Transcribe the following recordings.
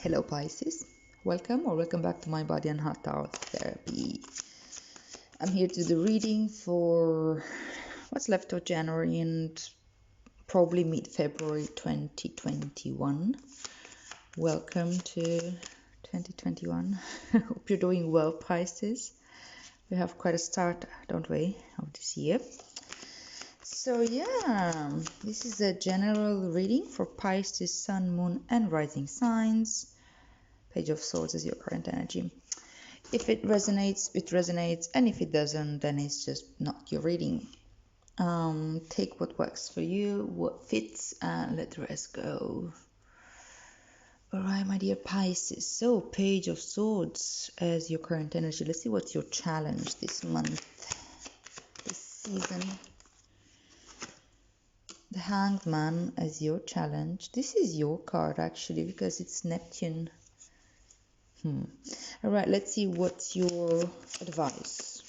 Hello Pisces, welcome back to my body and heart tarot therapy. I'm here to do the reading for what's left of January and probably mid-February 2021. Welcome to 2021. Hope you're doing well, Pisces. We have quite a start, don't we, of this year. So yeah, this is a general reading for Pisces, Sun, Moon and Rising signs. Page of Swords is your current energy. If it resonates, it resonates, and if it doesn't, then it's just not your reading. Take what works for you, what fits, and let the rest go. Alright, my dear Pisces. So, Page of Swords as your current energy. Let's see what's your challenge this month, this season. The Hanged Man as your challenge. This is your card actually because it's Neptune. Alright, let's see what's your advice.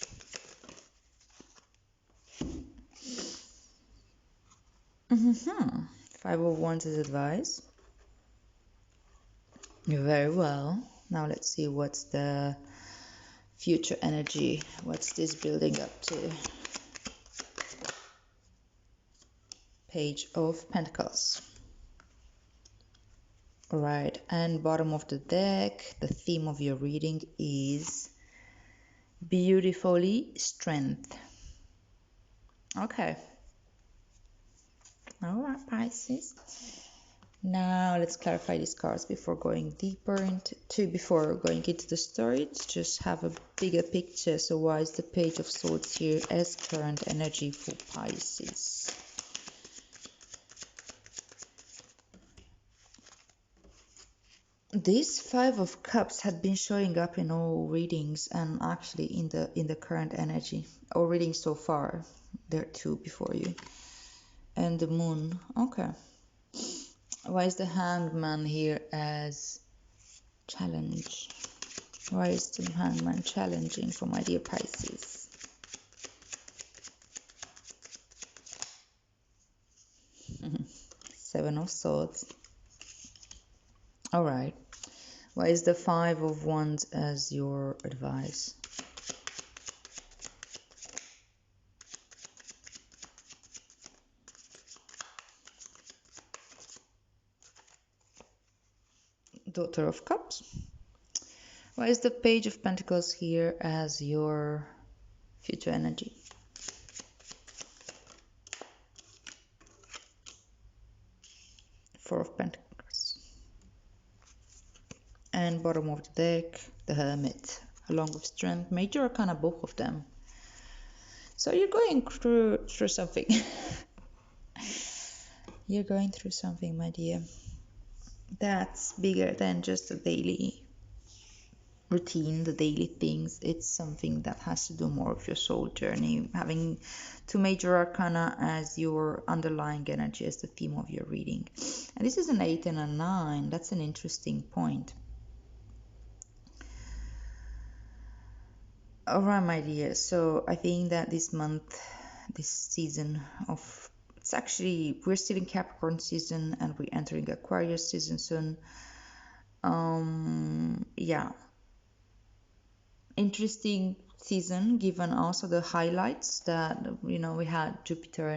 Five of Wands is advice. Very well. Now let's see what's the future energy. What's this building up to? Page of Pentacles. Alright, and bottom of the deck, the theme of your reading is beautifully strength. Okay. Alright, Pisces. Now let's clarify these cards before going deeper before going into the story. Just have a bigger picture. So why is the Page of Swords here as current energy for Pisces? This Five of Cups had been showing up in all readings and actually in the current energy. All readings so far. There are two before you. And the Moon. Okay. Why is the Hanged Man here as challenge? Why is the Hanged Man challenging for my dear Pisces? Seven of Swords. Alright. Why is the Five of Wands as your advice? Daughter of Cups. Why is the Page of Pentacles here as your future energy? Four of Pentacles. And bottom of the deck, the Hermit, along with Strength. Major Arcana, both of them. So you're going through something. You're going through something, my dear. That's bigger than just a daily routine, the daily things. It's something that has to do more with your soul journey. Having two Major Arcana as your underlying energy as the theme of your reading. And this is an 8 and a 9. That's an interesting point. Alright, my dear. So I think that this month, this season of... It's actually... We're still in Capricorn season and we're entering Aquarius season soon. Yeah. Interesting season, given also the highlights that, you know, we had Jupiter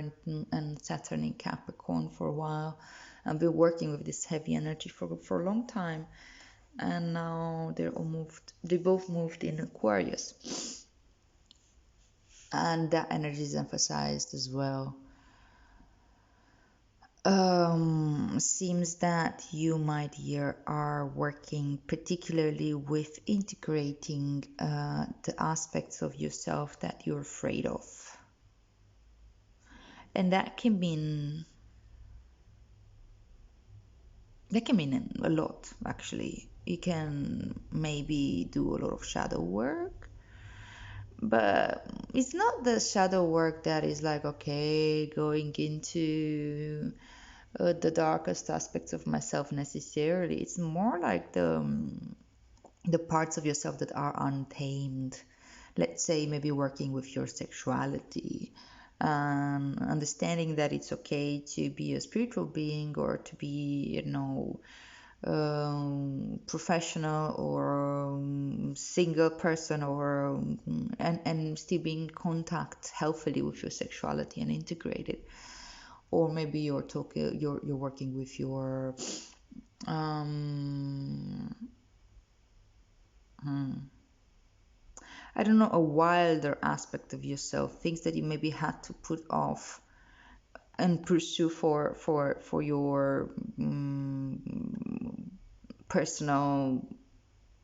and Saturn in Capricorn for a while. And been working with this heavy energy for a long time. And now they both moved in Aquarius. And that energy is emphasized as well. Seems that you, my dear, are working particularly with integrating the aspects of yourself that you're afraid of. And that can mean a lot, actually. You can maybe do a lot of shadow work, but it's not the shadow work that is like, okay, going into the darkest aspects of myself necessarily. It's more like the parts of yourself that are untamed. Let's say maybe working with your sexuality, understanding that it's okay to be a spiritual being or to be, you know, professional or single person, or and still being in contact healthily with your sexuality and integrate it. Or maybe you're working with your I don't know, a wilder aspect of yourself, things that you maybe had to put off and pursue for your personal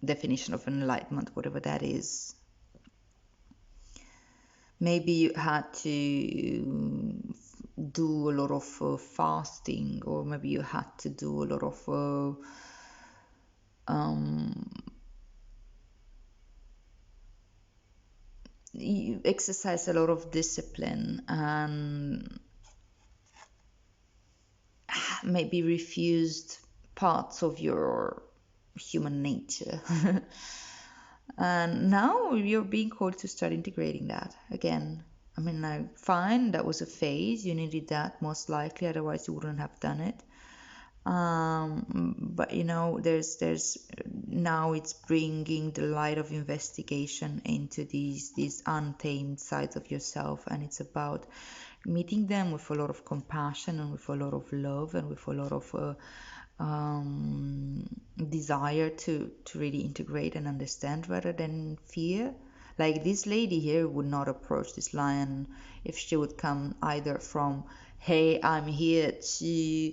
definition of enlightenment, whatever that is. Maybe you had to do a lot of fasting, or maybe you had to do a lot of you exercise a lot of discipline, and maybe refused parts of your human nature. And now you're being called to start integrating that again. I mean, like, fine, that was a phase. You needed that most likely, otherwise you wouldn't have done it. But you know, there's now it's bringing the light of investigation into these untamed sides of yourself, and it's about meeting them with a lot of compassion and with a lot of love and with a lot of desire to really integrate and understand rather than fear. Like, this lady here would not approach this lion if she would come either from, hey, I'm here to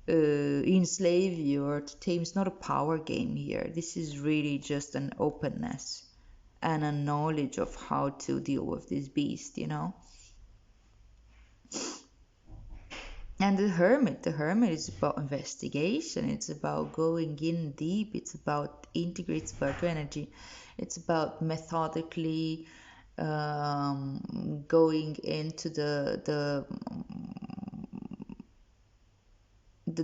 enslave you or to tame. It's not a power game here. This is really just an openness and a knowledge of how to deal with this beast, you know. And the hermit is about investigation. It's about going in deep. It's about integrate. It's about energy. It's about methodically going into the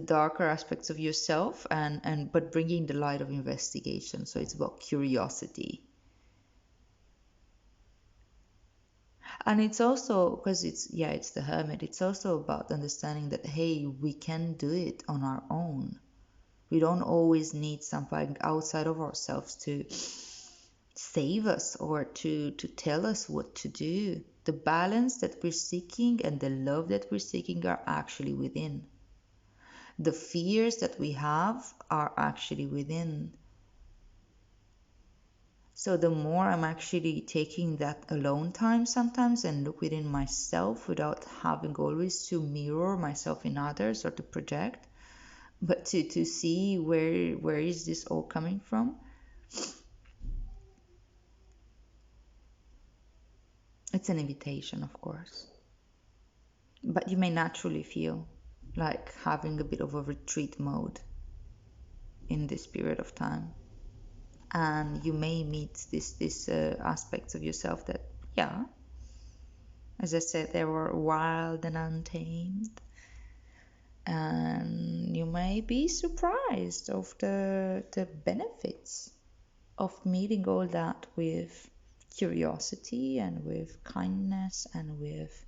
darker aspects of yourself, and but bringing the light of investigation. So it's about curiosity. And it's also, because it's the hermit, it's also about understanding that, hey, we can do it on our own. We don't always need something outside of ourselves to save us or to tell us what to do. The balance that we're seeking and the love that we're seeking are actually within. The fears that we have are actually within. So the more I'm actually taking that alone time sometimes and look within myself without having always to mirror myself in others or to project, but to see where is this all coming from. It's an invitation, of course. But you may naturally feel like having a bit of a retreat mode in this period of time. And you may meet this aspects of yourself that, yeah, as I said, they were wild and untamed. And you may be surprised of the benefits of meeting all that with curiosity and with kindness and with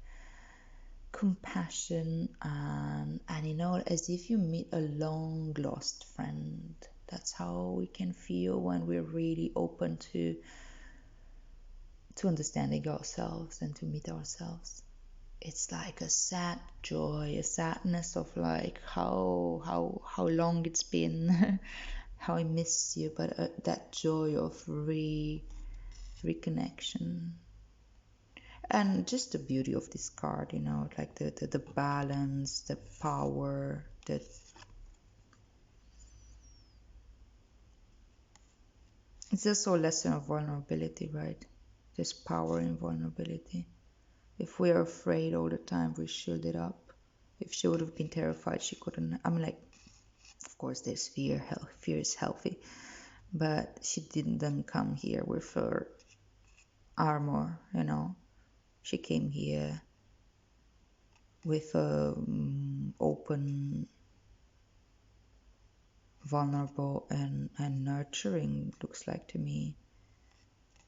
compassion, and you know, as if you meet a long lost friend. That's how we can feel when we're really open to understanding ourselves and to meet ourselves. It's like a sad joy, a sadness of like how long it's been, how I miss you, but that joy of reconnection. And just the beauty of this card, you know, like the balance, the power, it's also a lesson of vulnerability, right? There's power in vulnerability. If we are afraid all the time, we shield it up. If she would have been terrified, she couldn't. I mean, like, of course, there's fear. Fear is healthy, but she didn't come here with her armor, you know. She came here with a open, vulnerable, and nurturing, looks like to me,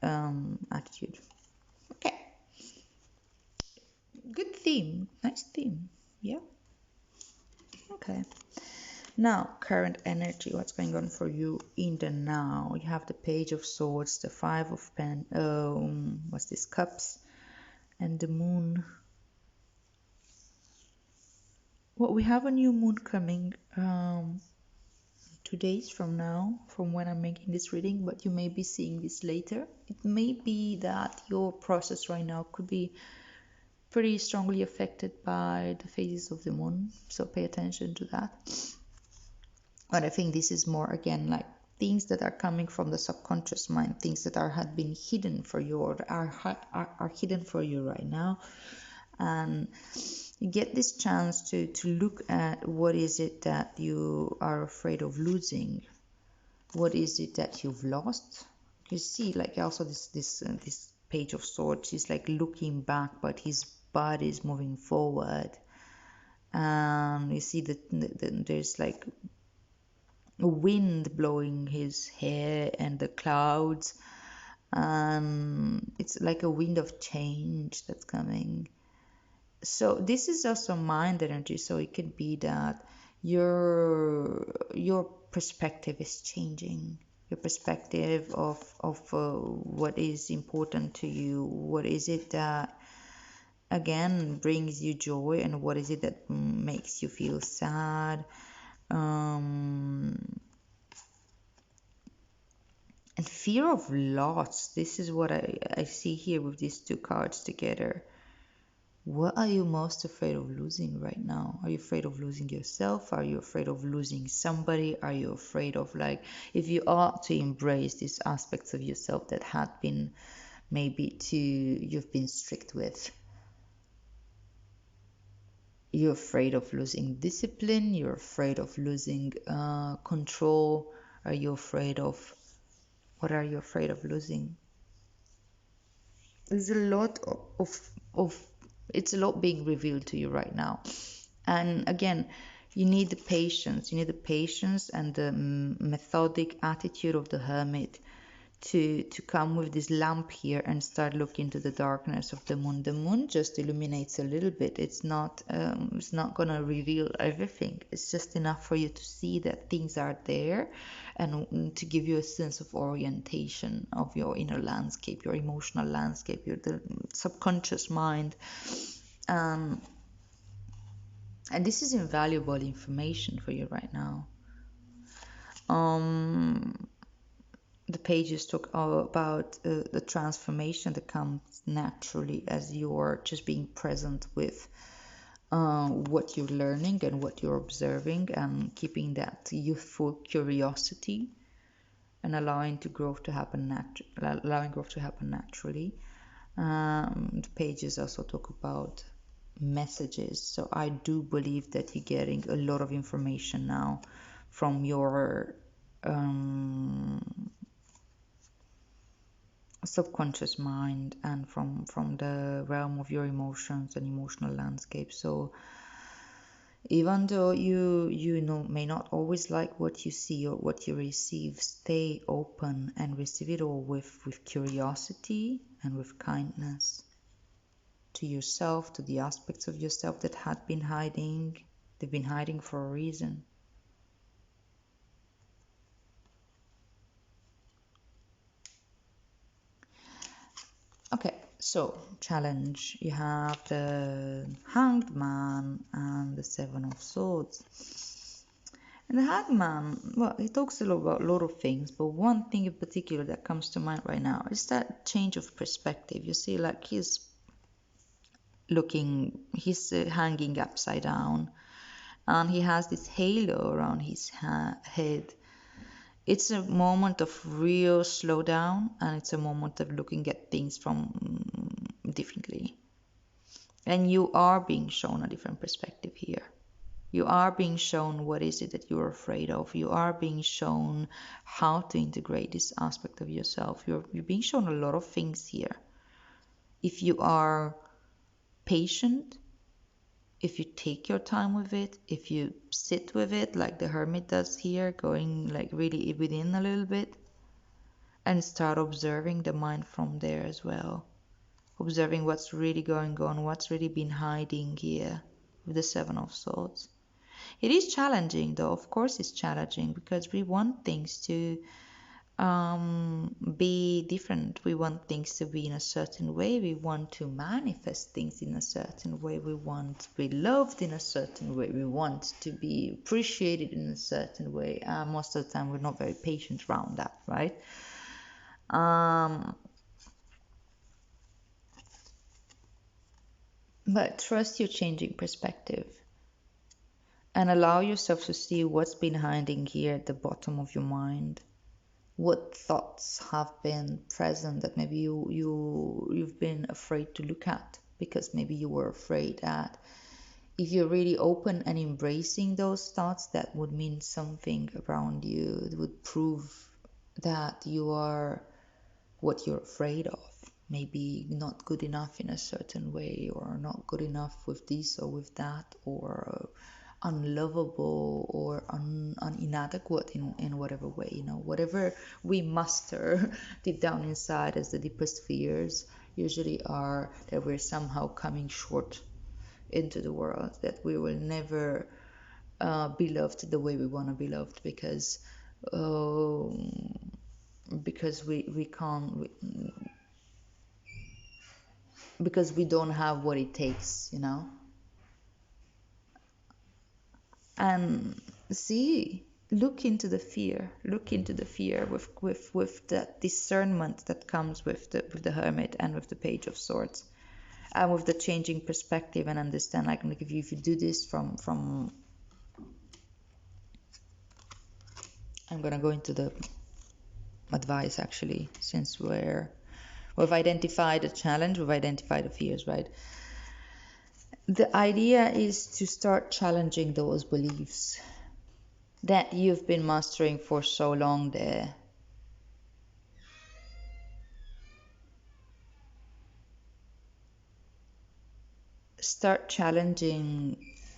attitude. Okay, good theme, nice theme. Yeah. Okay. Now, current energy, what's going on for you in the now? You have the Page of Swords, the Five of what's this, Cups, and the Moon. Well, we have a new moon coming 2 days from now, from when I'm making this reading, but you may be seeing this later. It may be that your process right now could be pretty strongly affected by the phases of the moon, so pay attention to that. But I think this is more, again, like things that are coming from the subconscious mind, things that had been hidden for you, or are hidden for you right now. And you get this chance to look at what is it that you are afraid of losing. What is it that you've lost? You see, like, also this Page of Swords is like looking back, but his body is moving forward. And you see that there's like a wind blowing his hair and the clouds, and it's like a wind of change that's coming. So this is also mind energy, so it could be that your perspective is changing, your perspective of what is important to you, what is it that again brings you joy, and what is it that makes you feel sad. And fear of loss, this is what I see here with these two cards together. What are you most afraid of losing right now? Are you afraid of losing yourself? Are you afraid of losing somebody? Are you afraid of, like, if you are to embrace these aspects of yourself that had been maybe you've been strict with? You're afraid of losing discipline? You're afraid of losing control? Are you afraid of, what are you afraid of losing? There's a lot of it's a lot being revealed to you right now. And again, you need the patience. You need the patience and the methodic attitude of the hermit to come with this lamp here and start looking into the darkness of the moon. The moon just illuminates a little bit. It's not gonna reveal everything. It's just enough for you to see that things are there, and to give you a sense of orientation of your inner landscape, your emotional landscape, the subconscious mind. And this is invaluable information for you right now. The pages talk about the transformation that comes naturally as you're just being present with what you're learning and what you're observing, and keeping that youthful curiosity, and allowing growth to happen naturally. The pages also talk about messages, so I do believe that you're getting a lot of information now from your subconscious mind, and from the realm of your emotions and emotional landscape. So even though you know may not always like what you see or what you receive, stay open and receive it all with curiosity and with kindness to yourself, to the aspects of yourself that had been hiding. They've been hiding for a reason. Okay, so challenge. You have the Hanged Man and the Seven of Swords. And the Hanged Man, well, he talks about a lot of things, but one thing in particular that comes to mind right now is that change of perspective. You see, like, he's hanging upside down, and he has this halo around his head. It's a moment of real slowdown, and it's a moment of looking at things from differently. And you are being shown a different perspective here. You are being shown what is it that you're afraid of. You are being shown how to integrate this aspect of yourself. You're being shown a lot of things here. If you are patient, if you take your time with it, if you sit with it like the hermit does here, going like really within a little bit, and start observing the mind from there as well. Observing what's really going on, what's really been hiding here with the Seven of Swords. It is challenging, though. Of course, it's challenging because we want things to be different. We want things to be in a certain way. We want to manifest things in a certain way. We want to be loved in a certain way. We want to be appreciated in a certain way. Most of the time, we're not very patient around that, right? But trust your changing perspective and allow yourself to see what's been hiding here at the bottom of your mind. What thoughts have been present that maybe you've been afraid to look at because maybe you were afraid that if you're really open and embracing those thoughts, that would mean something around you. It would prove that you are what you're afraid of. Maybe not good enough in a certain way, or not good enough with this or with that, or unlovable or inadequate in whatever way, whatever we muster deep down inside as the deepest fears usually are that we're somehow coming short into the world, that we will never be loved the way we want to be loved because we can't because we don't have what it takes. And see, look into the fear with that discernment that comes with the hermit and with the page of swords, and with the changing perspective, and understand, like if you do this from I'm gonna go into the advice, actually, since we've identified the challenge, we've identified the fears, right? The idea is to start challenging those beliefs that you've been mastering for so long there. Start challenging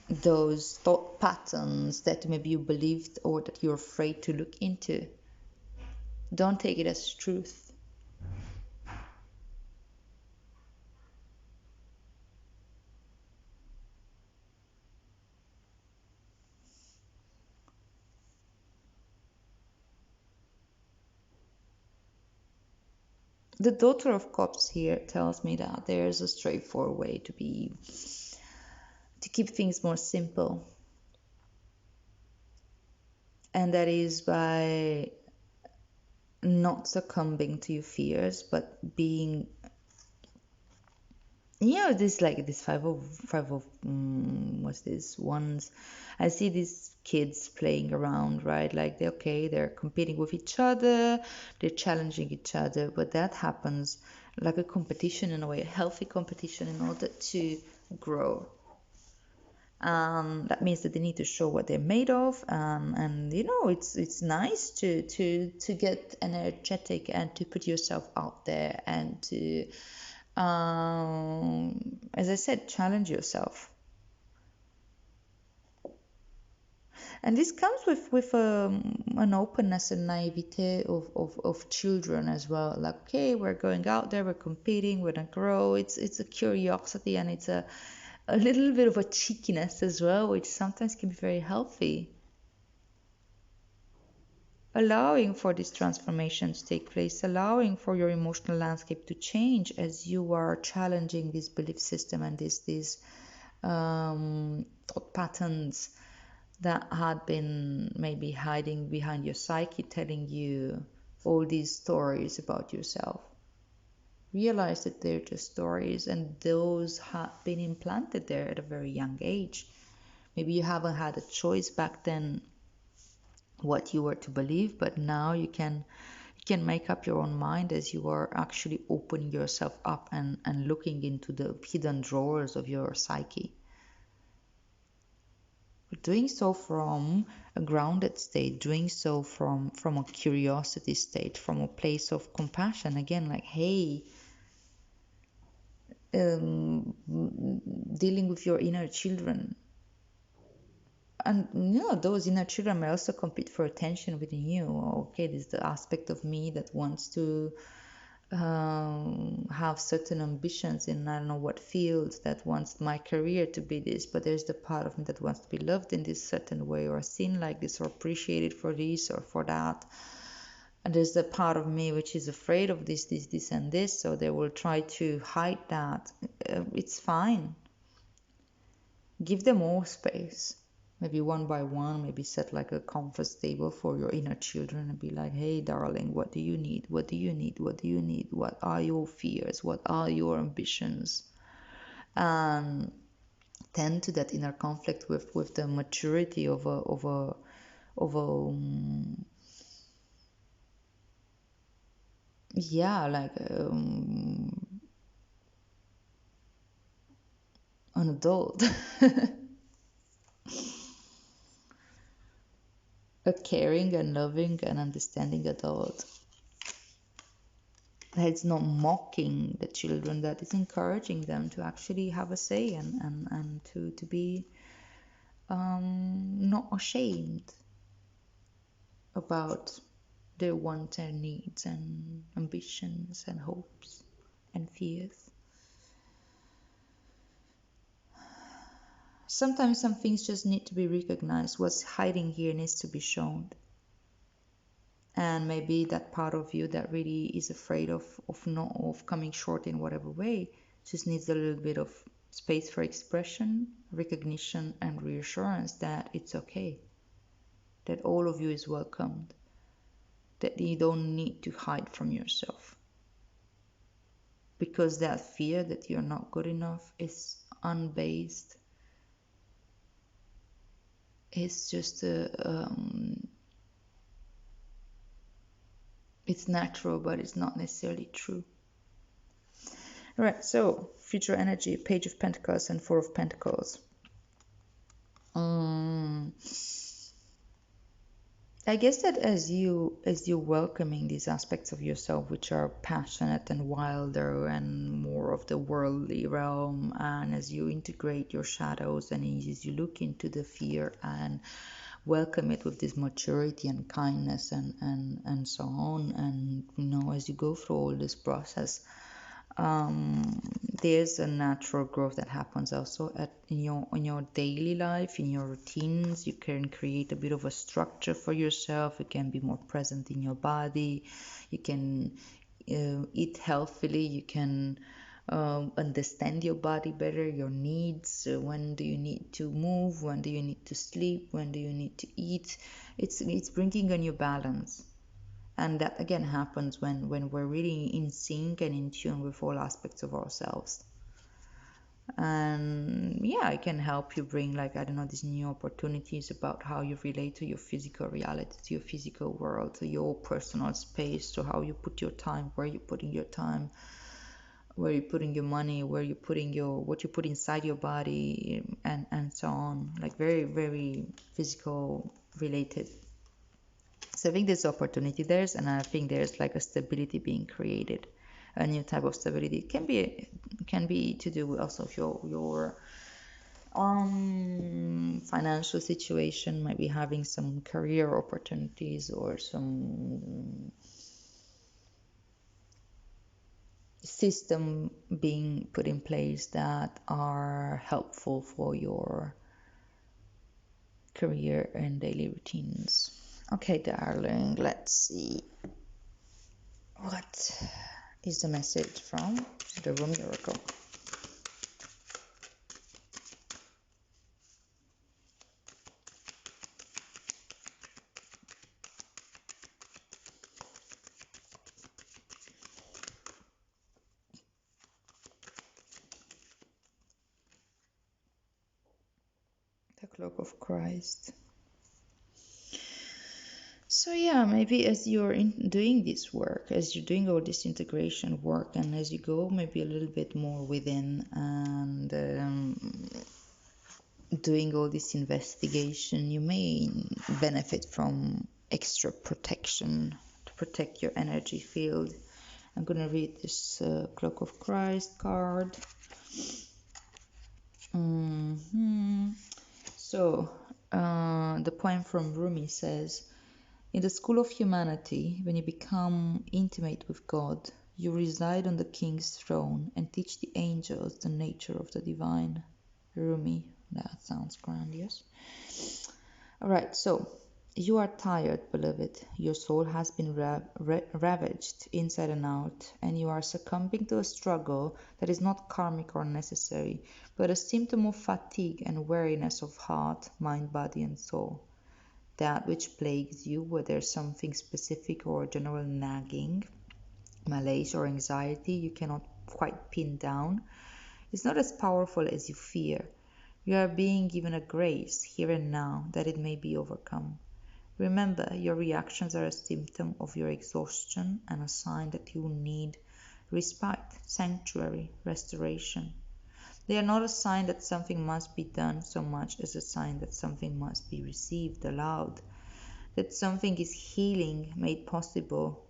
those thought patterns that maybe you believed or that you're afraid to look into. Don't take it as truth. The Daughter of Cups here tells me that there's a straightforward way to keep things more simple, and that is by not succumbing to your fears, but being, this, like this five of what's this ones. I see these kids playing around, right? Like they're competing with each other, they're challenging each other, but that happens like a competition, in a way, a healthy competition, in order to grow. That means that they need to show what they're made of, and it's nice to get energetic and to put yourself out there and to, as I said, challenge yourself. And this comes with an openness and naivete of children as well. Like, okay, we're going out there, we're competing, we're gonna grow. It's a curiosity, and it's a little bit of a cheekiness as well, which sometimes can be very healthy. Allowing for this transformation to take place, allowing for your emotional landscape to change as you are challenging this belief system and these thought patterns that had been maybe hiding behind your psyche, telling you all these stories about yourself. Realize that they're just stories, and those have been implanted there at a very young age. Maybe you haven't had a choice back then what you were to believe, but now you can make up your own mind as you are actually opening yourself up and looking into the hidden drawers of your psyche. But doing so from a grounded state, doing so from a curiosity state, from a place of compassion. Again, like, hey, dealing with your inner children. And those inner children may also compete for attention within you. Okay, this is the aspect of me that wants to have certain ambitions in I don't know what field, that wants my career to be this, but there's the part of me that wants to be loved in this certain way, or seen like this, or appreciated for this or for that. And there's the part of me which is afraid of this, and this, so they will try to hide that. It's fine. Give them all space. Maybe one by one, maybe set like a comfort table for your inner children and be like, hey, darling, what do you need? What do you need? What do you need? What are your fears? What are your ambitions? And tend to that inner conflict with the maturity of yeah, like an adult. A caring and loving and understanding adult. That it's not mocking the children, that it's encouraging them to actually have a say, and to be not ashamed about their wants and needs and ambitions and hopes and fears. Sometimes some things just need to be recognized. What's hiding here needs to be shown. And maybe that part of you that really is afraid of coming short in whatever way just needs a little bit of space for expression, recognition, and reassurance that it's okay, that all of you is welcomed, that you don't need to hide from yourself, because that fear that you're not good enough is unbased. It's just it's natural, but it's not necessarily true. All right, so future energy, Page of Pentacles and Four of Pentacles. I guess that as you're welcoming these aspects of yourself which are passionate and wilder and more of the worldly realm, and as you integrate your shadows and as you look into the fear and welcome it with this maturity and kindness and so on, and as you go through all this process, there's a natural growth that happens also in your daily life, in your routines. You can create a bit of a structure for yourself. You can be more present in your body. You can eat healthily. You can understand your body better, your needs. When do you need to move? When do you need to sleep? When do you need to eat? It's bringing a new balance. And that again happens when we're really in sync and in tune with all aspects of ourselves. And yeah, it can help you bring, like, I don't know, these new opportunities about how you relate to your physical reality, to your physical world, to your personal space, to how you put your time, where you're putting your time, where you're putting your money, where you're putting what you put inside your body, and so on. Like very, very physical related. So I think there's opportunity there, and I think there's like a stability being created, a new type of stability. It can be to do with also your financial situation, might be having some career opportunities or some system being put in place that are helpful for your career and daily routines. Okay, darling, let's see. What is the message from the Room Miracle? The Cloak of Christ. So yeah, maybe as you're doing this work, as you're doing all this integration work, and as you go maybe a little bit more within and doing all this investigation, you may benefit from extra protection to protect your energy field. I'm going to read this Cloak of Christ card. So, the poem from Rumi says, in the school of humanity, when you become intimate with God, You reside on the king's throne and teach the angels the nature of the divine. Rumi, that sounds grandiose. Alright, so you are tired, beloved. Your soul has been ravaged inside and out, and you are succumbing to a struggle that is not karmic or necessary, but a symptom of fatigue and weariness of heart, mind, body, and soul. That which plagues you, whether something specific or general nagging, malaise, or anxiety you cannot quite pin down, is not as powerful as you fear. You are being given a grace here and now that it may be overcome. Remember, your reactions are a symptom of your exhaustion and a sign that you need respite, sanctuary, restoration. They are not a sign that something must be done so much as a sign that something must be received, allowed, that something is healing made possible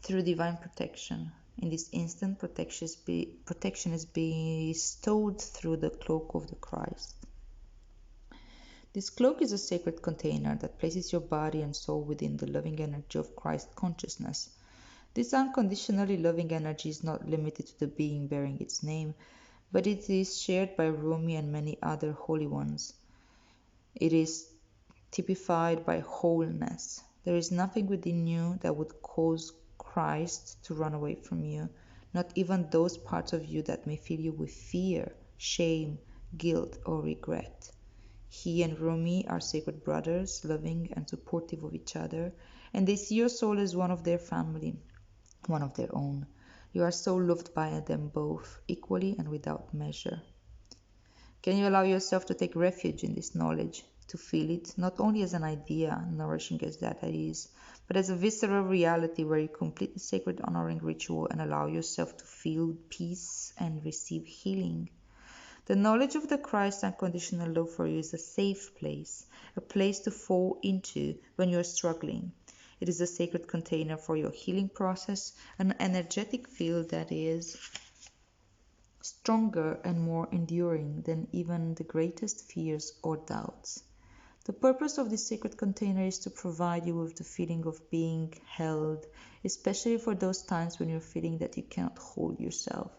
through divine protection. In this instant, protection is bestowed through the cloak of the Christ. This cloak is a sacred container that places your body and soul within the loving energy of Christ consciousness. This unconditionally loving energy is not limited to the being bearing its name, but it is shared by Rumi and many other holy ones. It is typified by wholeness. There is nothing within you that would cause Christ to run away from you, not even those parts of you that may fill you with fear, shame, guilt, or regret. He and Rumi are sacred brothers, loving and supportive of each other, and they see your soul as one of their family, one of their own. You are so loved by them both, equally and without measure. Can you allow yourself to take refuge in this knowledge, to feel it not only as an idea, nourishing as that is, but as a visceral reality where you complete the sacred honoring ritual and allow yourself to feel peace and receive healing? The knowledge of the Christ's unconditional love for you is a safe place, a place to fall into when you are struggling. It is a sacred container for your healing process, an energetic field that is stronger and more enduring than even the greatest fears or doubts. The purpose of this sacred container is to provide you with the feeling of being held, especially for those times when you're feeling that you cannot hold yourself.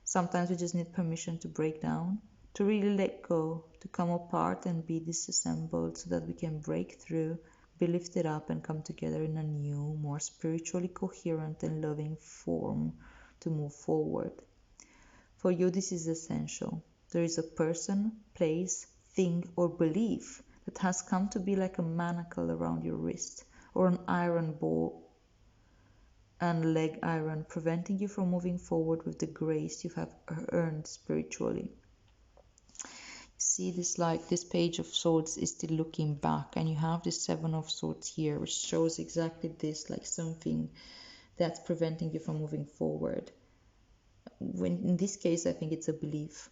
Sometimes we just need permission to break down, to really let go, to come apart and be disassembled so that we can break through, be lifted up, and come together in a new, more spiritually coherent and loving form to move forward. For you, this is essential. There is a person, place, thing, or belief that has come to be like a manacle around your wrist, or an iron ball and leg iron, preventing you from moving forward with the grace you have earned spiritually. See this, like this page of swords is still looking back, and you have the 7 of swords here, which shows exactly this, like something that's preventing you from moving forward. When in this case, I think it's a belief.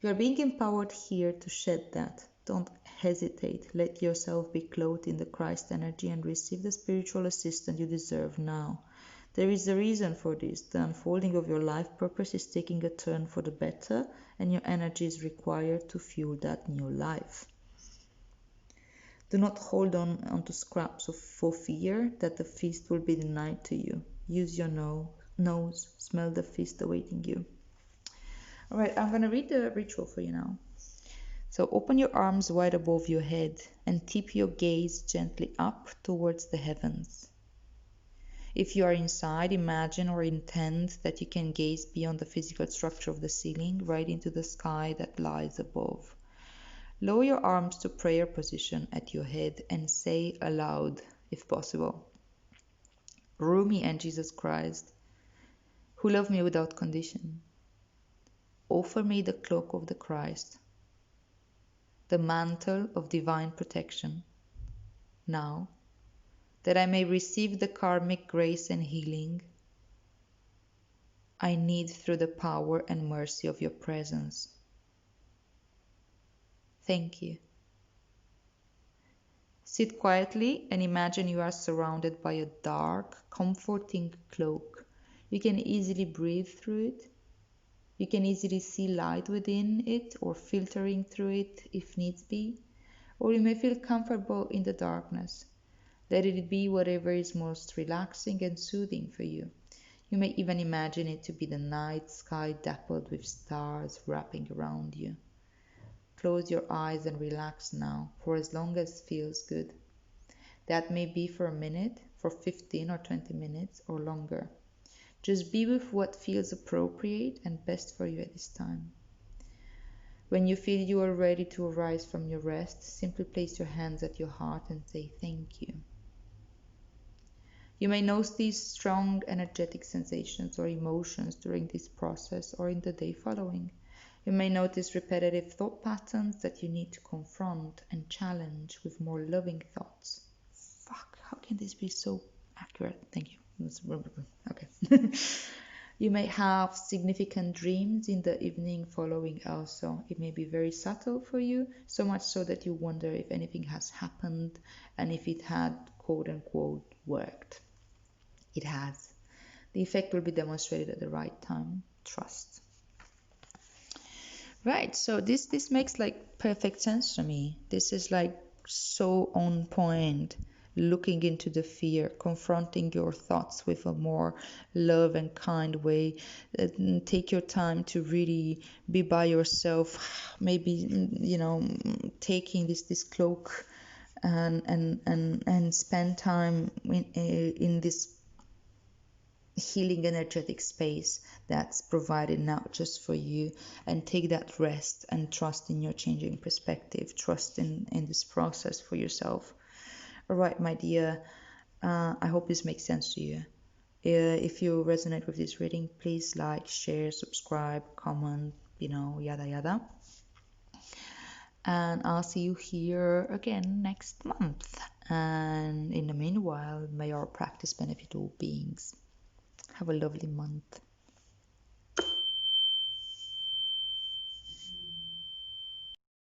You are being empowered here to shed that. Don't hesitate. Let yourself be clothed in the Christ energy and receive the spiritual assistance you deserve now. There is a reason for this. The unfolding of your life purpose is taking a turn for the better, and your energy is required to fuel that new life. Do not hold on onto scraps for fear that the feast will be denied to you. Use your nose, smell the feast awaiting you. Alright, I'm going to read the ritual for you now. So open your arms wide above your head and tip your gaze gently up towards the heavens. If you are inside, imagine or intend that you can gaze beyond the physical structure of the ceiling right into the sky that lies above. Lower your arms to prayer position at your head and say aloud, if possible, Rumi and Jesus Christ, who love me without condition, offer me the cloak of the Christ, the mantle of divine protection, now, that I may receive the karmic grace and healing I need through the power and mercy of your presence. Thank you. Sit quietly and imagine you are surrounded by a dark, comforting cloak. You can easily breathe through it. You can easily see light within it or filtering through it if needs be, or you may feel comfortable in the darkness. Let it be whatever is most relaxing and soothing for you. You may even imagine it to be the night sky dappled with stars wrapping around you. Close your eyes and relax now for as long as feels good. That may be for a minute, for 15 or 20 minutes, or longer. Just be with what feels appropriate and best for you at this time. When you feel you are ready to arise from your rest, simply place your hands at your heart and say thank you. You may notice these strong energetic sensations or emotions during this process or in the day following. You may notice repetitive thought patterns that you need to confront and challenge with more loving thoughts. Fuck, how can this be so accurate? Thank you. Okay. You may have significant dreams in the evening following also. It may be very subtle for you, so much so that you wonder if anything has happened and if it had quote unquote worked. It has. The effect will be demonstrated at the right time. Trust. Right, so this makes like perfect sense to me. This is like so on point. Looking into the fear, confronting your thoughts with a more love and kind way. Take your time to really be by yourself. Maybe taking this cloak and spend time in this healing energetic space that's provided now just for you, and take that rest and trust in your changing perspective, trust in this process for yourself. All right, my dear, I hope this makes sense to you. If you resonate with this reading, please like, share, subscribe, comment, yada yada, and I'll see you here again next month. And in the meanwhile, may our practice benefit all beings. Have a lovely month.